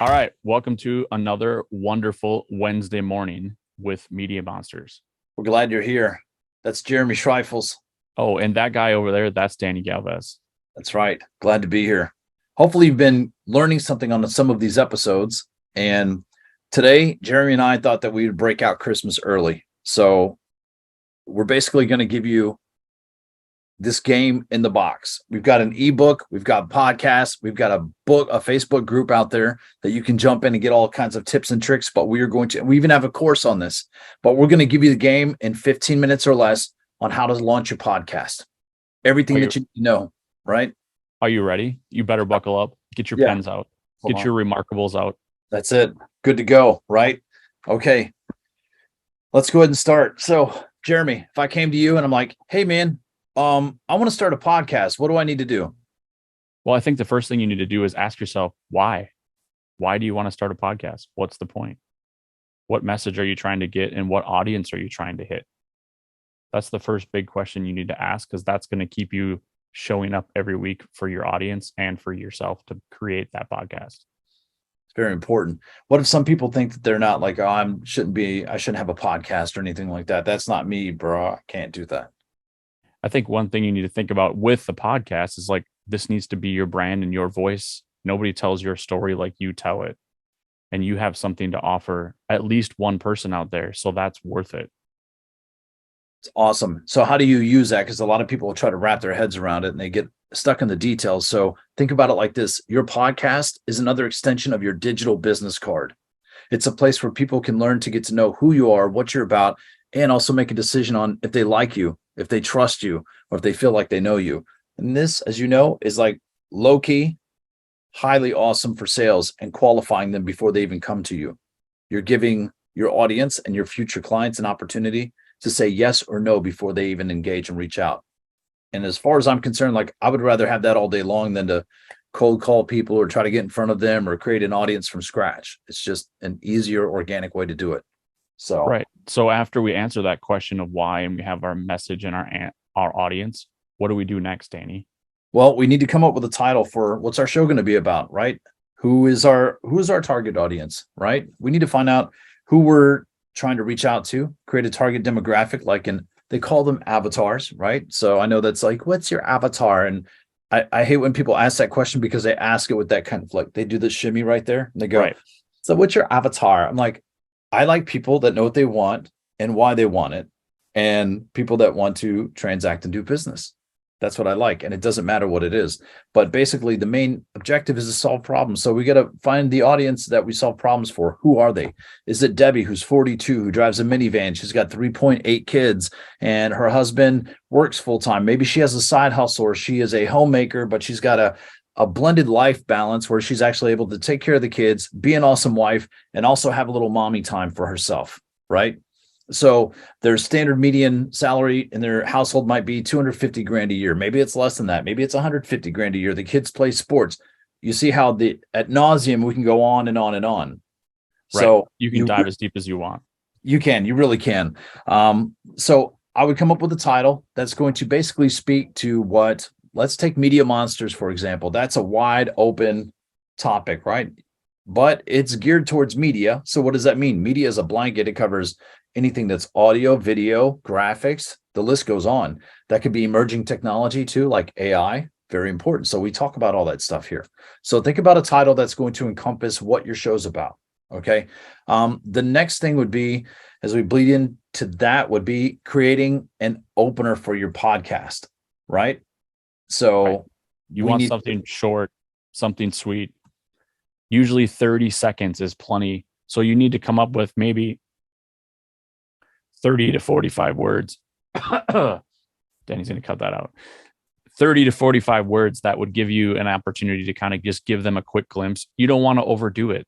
All right. Welcome to another wonderful Wednesday morning with Media Monsters. We're glad you're here. That's Jeremy Schreifels. Oh, and that guy over there, that's Danny Galvez. That's right. Glad to be here. Hopefully, you've been learning something on some of these episodes. And today, Jeremy and I thought that we would break out Christmas early. So we're basically going to give you this game in the box. We've got an ebook, we've got podcasts, we've got a book, a Facebook group out there that you can jump in and get all kinds of tips and tricks. But we even have a course on this, but we're going to give you the game in 15 minutes or less on how to launch your podcast. Everything that you need to know, right? Are you ready? You better buckle up. Get your pens out. Get your Remarkables out. That's it. Good to go, right? Okay. Let's go ahead and start. So, Jeremy, if I came to you and I'm like, hey, man, I want to start a podcast. What do I need to do? Well, I think the first thing you need to do is ask yourself, why? Why do you want to start a podcast? What's the point? What message are you trying to get and what audience are you trying to hit? That's the first big question you need to ask, because that's going to keep you showing up every week for your audience and for yourself to create that podcast. It's very important. What if some people think that they're not like, oh, I shouldn't have a podcast or anything like that. That's not me, bro. I can't do that. I think one thing you need to think about with the podcast is like, this needs to be your brand and your voice. Nobody tells your story like you tell it. And you have something to offer at least one person out there. So that's worth it. It's awesome. So how do you use that? Because a lot of people will try to wrap their heads around it and they get stuck in the details. So think about it like this. Your podcast is another extension of your digital business card. It's a place where people can learn to get to know who you are, what you're about, and also make a decision on if they like you, if they trust you, or if they feel like they know you. And this, as you know, is like low-key, highly awesome for sales and qualifying them before they even come to you. You're giving your audience and your future clients an opportunity to say yes or no before they even engage and reach out. And as far as I'm concerned, like I would rather have that all day long than to cold call people or try to get in front of them or create an audience from scratch. It's just an easier, organic way to do it. So, right. So after we answer that question of why, and we have our message and our audience, what do we do next, Danny? Well, we need to come up with a title for what's our show going to be about, right? Who is our target audience, right? We need to find out who we're trying to reach out to, create a target demographic, they call them avatars, right? So I know that's like, what's your avatar? And I hate when people ask that question because they ask it with that kind of like, they do the shimmy right there. And they go, right. So what's your avatar? I'm like, I like people that know what they want and why they want it, and people that want to transact and do business. That's what I like. And it doesn't matter what it is. But basically, the main objective is to solve problems. So we got to find the audience that we solve problems for. Who are they? Is it Debbie, who's 42, who drives a minivan? She's got 3.8 kids, and her husband works full time. Maybe she has a side hustle, or she is a homemaker, but she's got a blended life balance where she's actually able to take care of the kids, be an awesome wife, and also have a little mommy time for herself, right? So their standard median salary in their household might be 250 grand a year. Maybe it's less than that. Maybe it's 150 grand a year. The kids play sports. You see how ad nauseum we can go on and on and on. Right. So you can dive as deep as you want. You really can. So I would come up with a title that's going to basically speak to let's take Media Monsters, for example. That's a wide open topic, right? But it's geared towards media. So what does that mean? Media is a blanket. It covers anything that's audio, video, graphics, the list goes on. That could be emerging technology too, like AI, very important. So we talk about all that stuff here. So think about a title that's going to encompass what your show's about, okay? The next thing would be, as we bleed into that, would be creating an opener for your podcast, right? So right. You want something short, something sweet. Usually 30 seconds is plenty. So you need to come up with maybe 30 to 45 words. Danny's going to cut that out. 30 to 45 words that would give you an opportunity to kind of just give them a quick glimpse. You don't want to overdo it.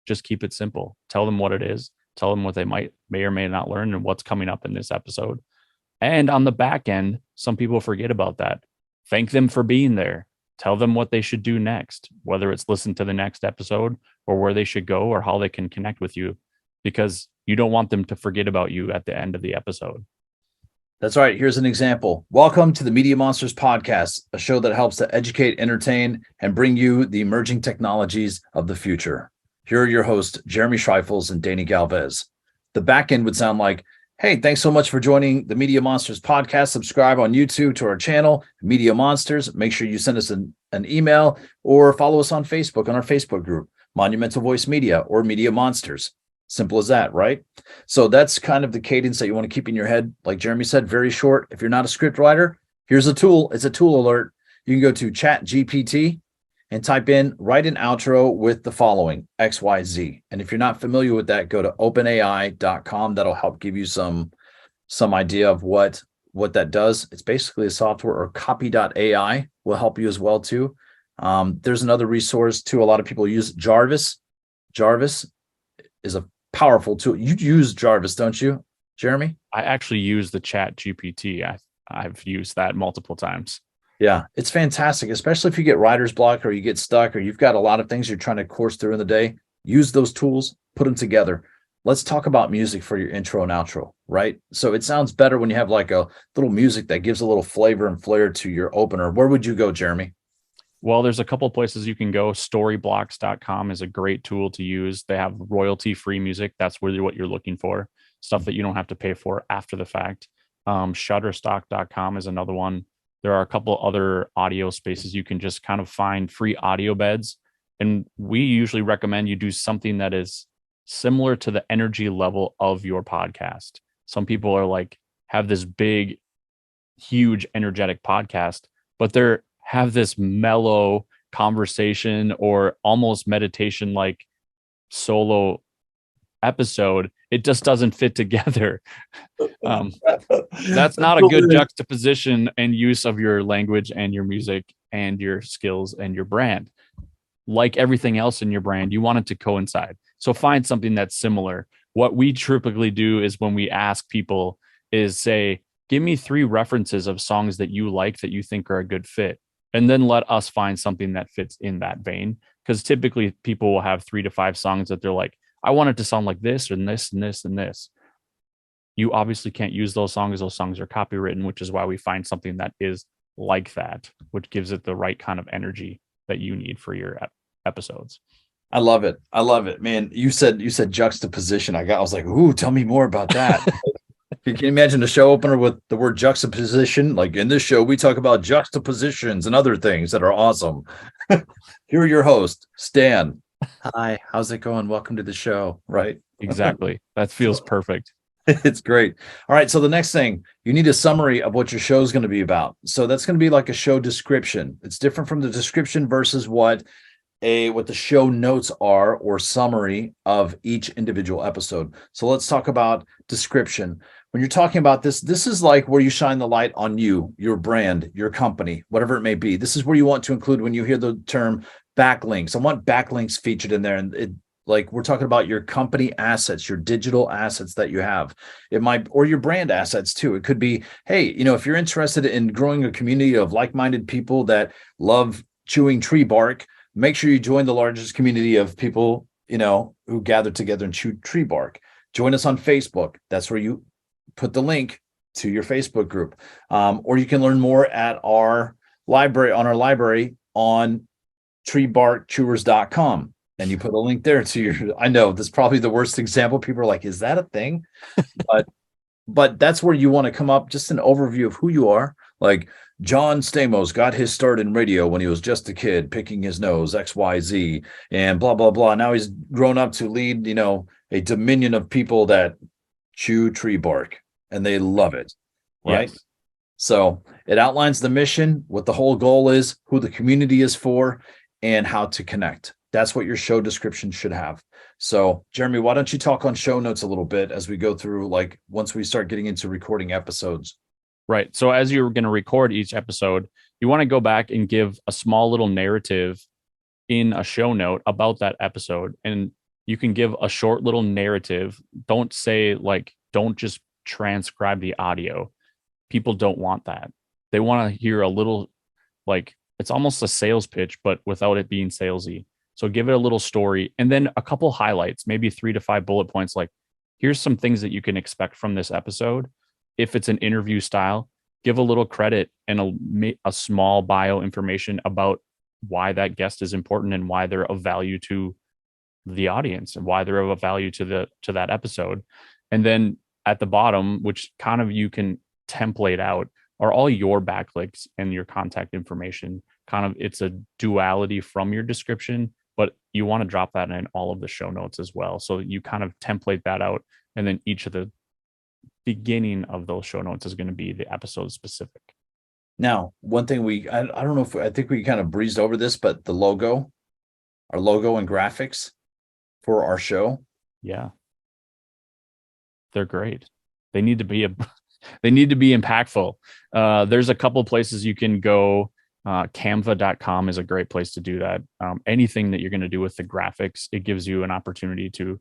Just keep it simple. Tell them what it is. Tell them what they may or may not learn and what's coming up in this episode. And on the back end, some people forget about that. Thank them for being there. Tell them what they should do next, whether it's listen to the next episode or where they should go or how they can connect with you, because you don't want them to forget about you at the end of the episode. That's right. Here's an example. Welcome to the Media Monsters podcast, a show that helps to educate, entertain, and bring you the emerging technologies of the future. Here are your hosts, Jeremy Schreifels and Danny Galvez. The back end would sound like, hey, thanks so much for joining the Media Monsters podcast. Subscribe on YouTube to our channel, Media Monsters. Make sure you send us an email or follow us on Facebook on our Facebook group, Monumental Voice Media or Media Monsters. Simple as that, right? So that's kind of the cadence that you want to keep in your head. Like Jeremy said, very short. If you're not a script writer, here's a tool. It's a tool alert. You can go to Chat GPT and type in, write an outro with the following, XYZ. And if you're not familiar with that, go to openai.com. That'll help give you some idea of what that does. It's basically a software, or copy.ai will help you as well too. There's another resource too. A lot of people use Jarvis. Jarvis is a powerful tool. You use Jarvis, don't you, Jeremy? I actually use the Chat GPT. I've used that multiple times. Yeah, it's fantastic, especially if you get writer's block or you get stuck or you've got a lot of things you're trying to course through in the day. Use those tools, put them together. Let's talk about music for your intro and outro, right? So it sounds better when you have like a little music that gives a little flavor and flair to your opener. Where would you go, Jeremy? Well, there's a couple places you can go. Storyblocks.com is a great tool to use. They have royalty-free music. That's really what you're looking for. Stuff that you don't have to pay for after the fact. Shutterstock.com is another one. There are a couple other audio spaces you can just kind of find free audio beds. And we usually recommend you do something that is similar to the energy level of your podcast. Some people are like, have this big, huge, energetic podcast, but they're have this mellow conversation or almost meditation like solo episode. It just doesn't fit together. That's not a good juxtaposition and use of your language and your music and your skills and your brand. Like everything else in your brand, you want it to coincide. So find something that's similar. What we typically do is when we ask people is say, give me 3 references of songs that you like that you think are a good fit. And then let us find something that fits in that vein. Because typically people will have 3 to 5 songs that they're like, I want it to sound like this and this and this and this. You obviously can't use those songs. Those songs are copywritten, which is why we find something that is like that, which gives it the right kind of energy that you need for your episodes. I love it. I love it, man. You said juxtaposition. I was like, ooh, tell me more about that. Can you imagine a show opener with the word juxtaposition? Like in this show, we talk about juxtapositions and other things that are awesome. Here are your hosts, Stan. Hi, how's it going? Welcome to the show. Right? Exactly. That feels perfect. It's great. All right. So the next thing, you need a summary of what your show is going to be about. So that's going to be like a show description. It's different from the description versus what the show notes are, or summary of each individual episode. So let's talk about description. When you're talking about this is like where you shine the light on you, your brand, your company, whatever it may be. This is where you want to include when you hear the term backlinks. I want backlinks featured in there. And like we're talking about your company assets, your digital assets that you have. It might, or your brand assets too. It could be, hey, if you're interested in growing a community of like-minded people that love chewing tree bark, make sure you join the largest community of people, who gather together and chew tree bark. Join us on Facebook. That's where you put the link to your Facebook group. Or you can learn more at our library on treebarkchewers.com. And you put a link there to your, I know this is probably the worst example. People are like, is that a thing? But that's where you want to come up, just an overview of who you are. Like John Stamos got his start in radio when he was just a kid, picking his nose, XYZ, and blah, blah, blah. Now he's grown up to lead, a dominion of people that chew tree bark, and they love it, right? Yes. So it outlines the mission, what the whole goal is, who the community is for, and how to connect. That's what your show description should have. So, Jeremy, why don't you talk on show notes a little bit as we go through, like once we start getting into recording episodes? Right. So as you're going to record each episode, you want to go back and give a small little narrative in a show note about that episode. And you can give a short little narrative. Don't just transcribe the audio. People don't want that. They want to hear a little, it's almost a sales pitch, but without it being salesy. So give it a little story and then a couple highlights, maybe 3 to 5 bullet points. Like, here's some things that you can expect from this episode. if it's an interview style, give a little credit and a small bio information about why that guest is important and why they're of value to the audience and why they're of value to that episode. And then at the bottom, which kind of you can template out, are all your backlinks and your contact information. Kind of, it's a duality from your description, but you want to drop that in all of the show notes as well. So you kind of template that out, and then each of the beginning of those show notes is going to be the episode specific. Now, one thing I don't know if I think we kind of breezed over this, but our logo and graphics for our show. Yeah. They're great. They need to be impactful. There's a couple places you can go. Canva.com is a great place to do that. Anything that you're going to do with the graphics, it gives you an opportunity to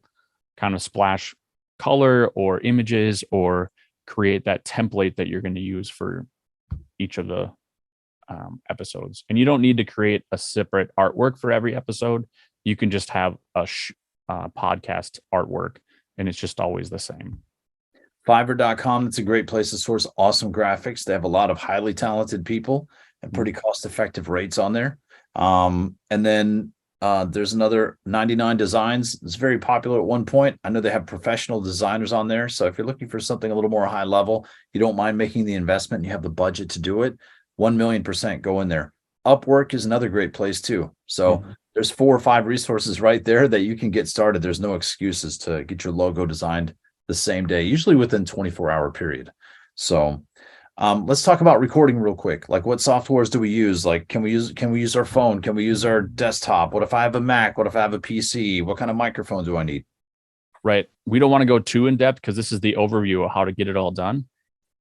kind of splash color or images or create that template that you're going to use for each of the episodes. And you don't need to create a separate artwork for every episode. You can just have a podcast artwork, and it's just always the same. Fiverr.com, that's a great place to source awesome graphics. They have a lot of highly talented people and pretty cost-effective rates on there. And then there's another 99 Designs. It's very popular at one point. I know they have professional designers on there. So if you're looking for something a little more high level, you don't mind making the investment, and you have the budget to do it, 1,000,000% go in there. Upwork is another great place too. So there's 4 or 5 resources right there that you can get started. There's no excuses to get your logo designed the same day, usually within 24-hour period. So let's talk about recording real quick. Like, what softwares do we use? Like, can we use our phone? Can we use our desktop? What if I have a Mac? What if I have a PC? What kind of microphone do I need? Right. We don't want to go too in depth because this is the overview of how to get it all done.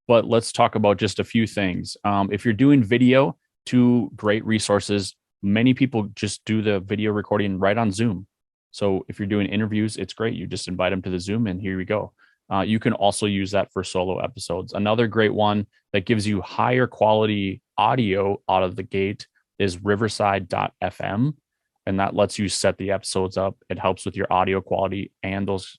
But let's talk about just a few things. If you're doing video, 2 great resources. Many people just do the video recording right on Zoom. So if you're doing interviews, it's great. You just invite them to the Zoom, and here we go. You can also use that for solo episodes. Another great one that gives you higher quality audio out of the gate is riverside.fm. And that lets you set the episodes up. It helps with your audio quality and those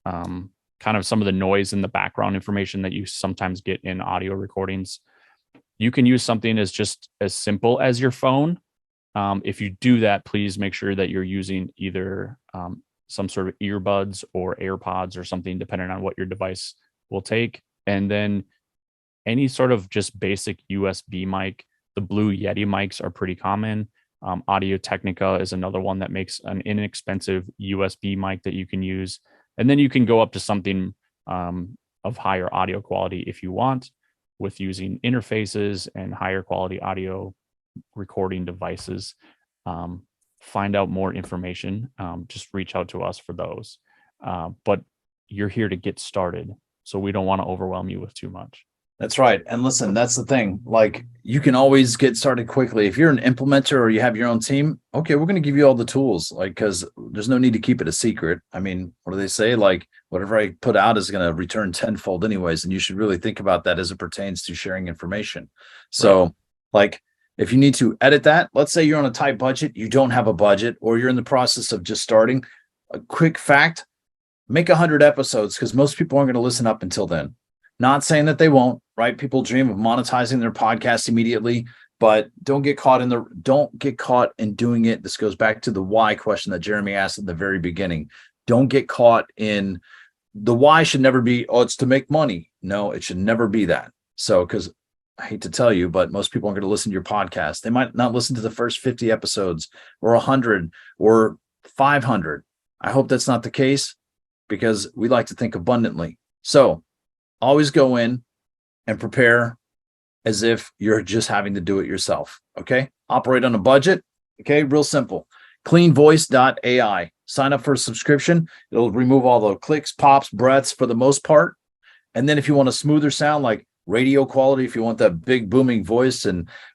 kind of some of the noise in the background information that you sometimes get in audio recordings. You can use something as simple as your phone. If you do that, please make sure that you're using either some sort of earbuds or AirPods or something, depending on what your device will take. And then any sort of just basic USB mic. The Blue Yeti mics are pretty common. Audio Technica is another one that makes an inexpensive USB mic that you can use. And then you can go up to something of higher audio quality if you want, with using interfaces and higher quality audio recording devices. Find out more information. Just reach out to us for those. But you're here to get started, so we don't want to overwhelm you with too much. That's right. And listen, that's the thing. Like, you can always get started quickly. If you're an implementer or you have your own team, okay, we're going to give you all the tools, like, because there's no need to keep it a secret. I mean, what do they say? Like, whatever I put out is going to return tenfold anyways. And you should really think about that as it pertains to sharing information. So, right. Like, if you need to edit that, let's say you're on a tight budget, you don't have a budget, or you're in the process of just starting, a quick fact, make 100 episodes, because most people aren't going to listen up until then. Not saying that they won't, right? People dream of monetizing their podcast immediately, but don't get caught in doing it. This goes back to the why question that Jeremy asked at the very beginning. Don't get caught in the why. Should never be, oh, it's to make money. No, it should never be that. So, because I hate to tell you, but most people aren't going to listen to your podcast. They might not listen to the first 50 episodes or 100 or 500. I hope that's not the case, because we like to think abundantly. So always go in and prepare as if you're just having to do it yourself. Okay. Operate on a budget. Okay. Real simple. Cleanvoice.ai. Sign up for a subscription. It'll remove all the clicks, pops, breaths for the most part. And then if you want a smoother sound, like radio quality, if you want that big booming voice,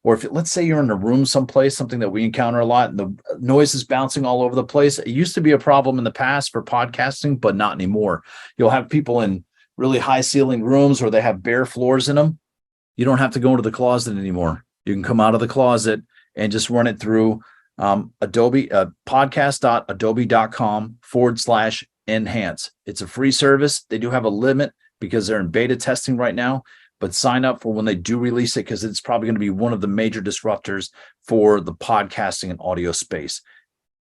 or if let's say you're in a room someplace, something that we encounter a lot, and the noise is bouncing all over the place. It used to be a problem in the past for podcasting, but not anymore. You'll have people in really high ceiling rooms where they have bare floors in them. You don't have to go into the closet anymore. You can come out of the closet and just run it through Adobe, podcast.adobe.com/enhance. It's a free service. They do have a limit because they're in beta testing right now, but sign up for when they do release it, because it's probably going to be one of the major disruptors for the podcasting and audio space.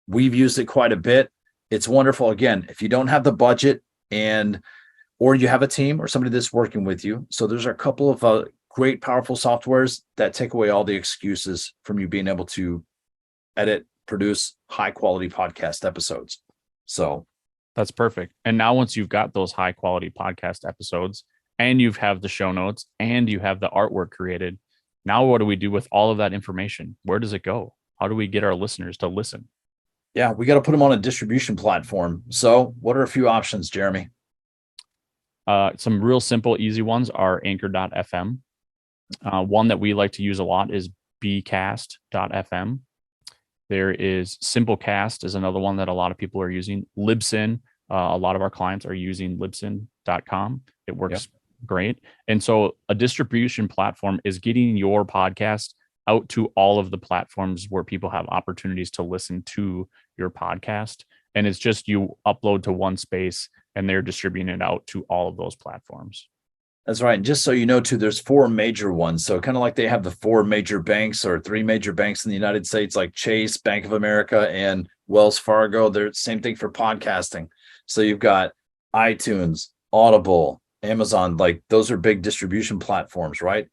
We've used it quite a bit. It's wonderful. Again, if you don't have the budget or you have a team or somebody that's working with you. So there's a couple of great, powerful softwares that take away all the excuses from you being able to edit, produce high quality podcast episodes. So that's perfect. And now once you've got those high quality podcast episodes and you have the show notes and you have the artwork created, now what do we do with all of that information? Where does it go? How do we get our listeners to listen? Yeah, we got to put them on a distribution platform. So what are a few options, Jeremy? Some real simple, easy ones are anchor.fm. One that we like to use a lot is bcast.fm. There is Simplecast is another one that a lot of people are using. Libsyn, a lot of our clients are using libsyn.com. It works great. And so a distribution platform is getting your podcast out to all of the platforms where people have opportunities to listen to your podcast. And it's just you upload to one space and they're distributing it out to all of those platforms. That's right. And just so you know, too, there's 4 major ones. So kind of like they have the 4 major banks or 3 major banks in the United States, like Chase, Bank of America, and Wells Fargo. They're the same thing for podcasting. So you've got iTunes, Audible, Amazon, like those are big distribution platforms, right?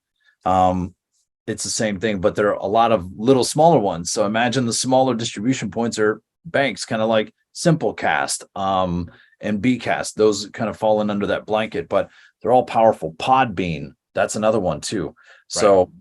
It's the same thing, but there are a lot of little smaller ones. So imagine the smaller distribution points are banks, kind of like Simplecast and Bcast. Those kind of fall in under that blanket, but they're all powerful. Podbean, that's another one too. Right. So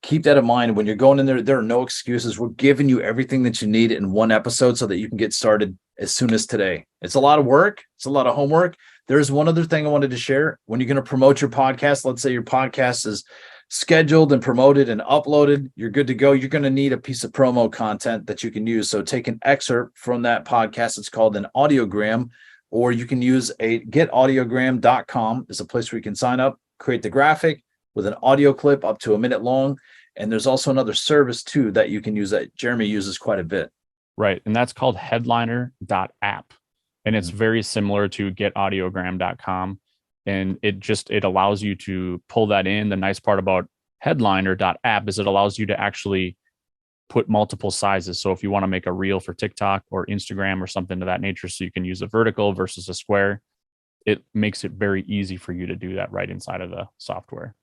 keep that in mind when you're going in there. There are no excuses. We're giving you everything that you need in one episode so that you can get started as soon as today. It's a lot of work. It's a lot of homework. There's one other thing I wanted to share. When you're going to promote your podcast, let's say your podcast is scheduled and promoted and uploaded, you're good to go. You're going to need a piece of promo content that you can use. So take an excerpt from that podcast. It's called an audiogram, or you can use a getaudiogram.com is a place where you can sign up, create the graphic with an audio clip up to a minute long. And there's also another service too that you can use that Jeremy uses quite a bit. Right. And that's called headliner.app. And it's very similar to getaudiogram.com. And it allows you to pull that in. The nice part about headliner.app is it allows you to actually put multiple sizes. So if you want to make a reel for TikTok or Instagram or something of that nature, so you can use a vertical versus a square, it makes it very easy for you to do that right inside of the software.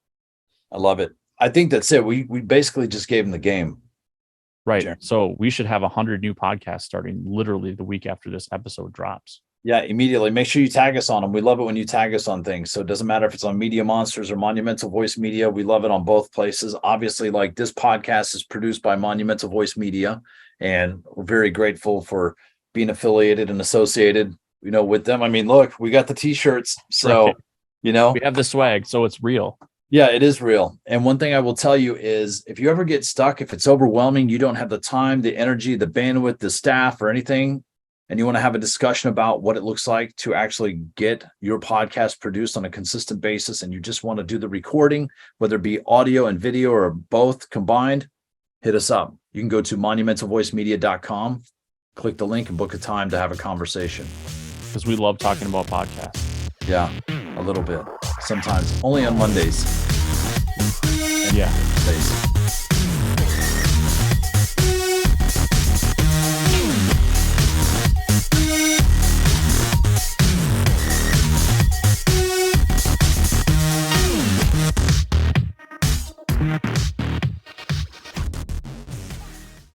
I love it. I think that's it. We basically just gave them the game. Right. Sure. So we should have 100 new podcasts starting literally the week after this episode drops. Yeah, immediately. Make sure you tag us on them. We love it when you tag us on things. So it doesn't matter if it's on Media Monsters or Monumental Voice Media. We love it on both places. Obviously, like this podcast is produced by Monumental Voice Media, and we're very grateful for being affiliated and associated, with them. I mean, look, we got the t-shirts. So, right. We have the swag, so it's real. Yeah, it is real. And one thing I will tell you is if you ever get stuck, if it's overwhelming, you don't have the time, the energy, the bandwidth, the staff or anything, and you want to have a discussion about what it looks like to actually get your podcast produced on a consistent basis, and you just want to do the recording, whether it be audio and video or both combined, hit us up. You can go to monumentalvoicemedia.com, click the link and book a time to have a conversation. Because we love talking about podcasts. Yeah, a little bit. Sometimes only on Mondays. Yeah. Mondays.